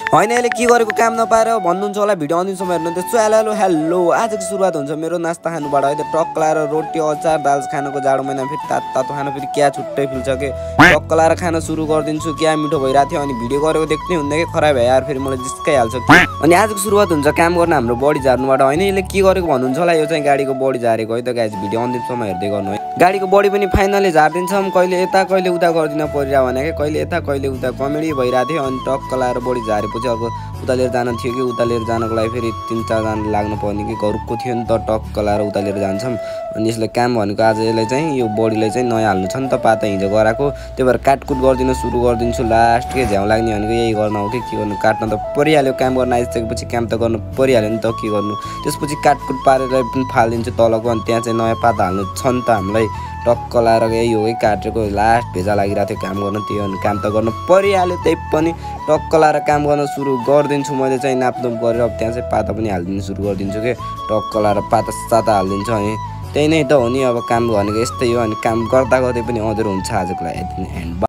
होइन अहिले के गरेको काम नपाएर भन्नुहुन्छ होला भिडियो अन्तिमसम्म हेर्नुहुन्थ्यो। हेलो हेलो आजको सुरुवात हुन्छ मेरो नास्ता खानुबाट। अहिले टक्क लाएर रोटी अचार दाल खानको जाडो महिना फेरि तातो खानु फेरि क्या छुट्टै फिल्छ के। टक्क लाएर खान सुरु गरिदिन्छु। क्या मिठो भइरहेको थियो अनि भिडियो गरेको देख्नै हुँदैन कि खराब भयो यार, फेरि मलाई जिस्काइहाल्छ। अनि आजको सुरुवात हुन्छ काम गर्न हाम्रो बडी झार्नुबाट। होइन यसले के गरेको भन्नुहुन्छ होला, यो चाहिँ गाडीको बडी झारेको है त गाइज। भिडियो अन्तिमसम्म हेर्दै गर्नु है। गाडीको बडी पनि फाइनली झारिदिन्छौँ। कहिले यता कहिले उता गरिदिन परिरहेको भने कहिले यता कहिले उता कमेडी भइरहेको थियो। अनि टक्क लाएर बडी झारेपछि अब उता लिएर जानु थियो कि उता लिएर जानको लागि फेरि 3-4 जना लाग्नु पर्ने कि घरको थियो नि त। टक्क लाएर उता लिएर जान्छौँ। अनि यसले काम भनेको आज यसलाई चाहिँ यो बडीलाई चाहिँ नयाँ हाल्नु छ नि त, पाता हिजो गराएको। त्यही भएर काटकुट गरिदिन सुरु गरिदिन्छु। लास्ट के झ्याउ लाग्ने भनेको यही गर्न हो कि के गर्नु, काट्न त परिहाल्यो। काम गर्न आइसकेपछि काम त गर्नु परिहाल्यो नि त, के गर्नु। त्यसपछि काटकुट पारेर पनि फालिदिन्छु तलको। अनि त्यहाँ चाहिँ नयाँ पाता हाल्नु छ नि त हामीलाई। टक्क लाएर यही हो कि काटेको लास्ट भेजा लागिरहेको थियो काम गर्न, त्यो अनि काम त गर्नु परिहाल्यो। त्यही पनि टक्क लाएर काम गर्न सुरु गरिदिन्छु मैले चाहिँ नापदुप गरेर। अब त्यहाँ चाहिँ पाता पनि हालिदिनु सुरु गरिदिन्छु कि टक्क लाएर पाता साता हालिदिन्छु। अनि त्यही नै त हो नि अब काम भनेको यस्तै हो। अनि काम गर्दा गर्दै पनि अँधेरो हुन्छ आजको लागि।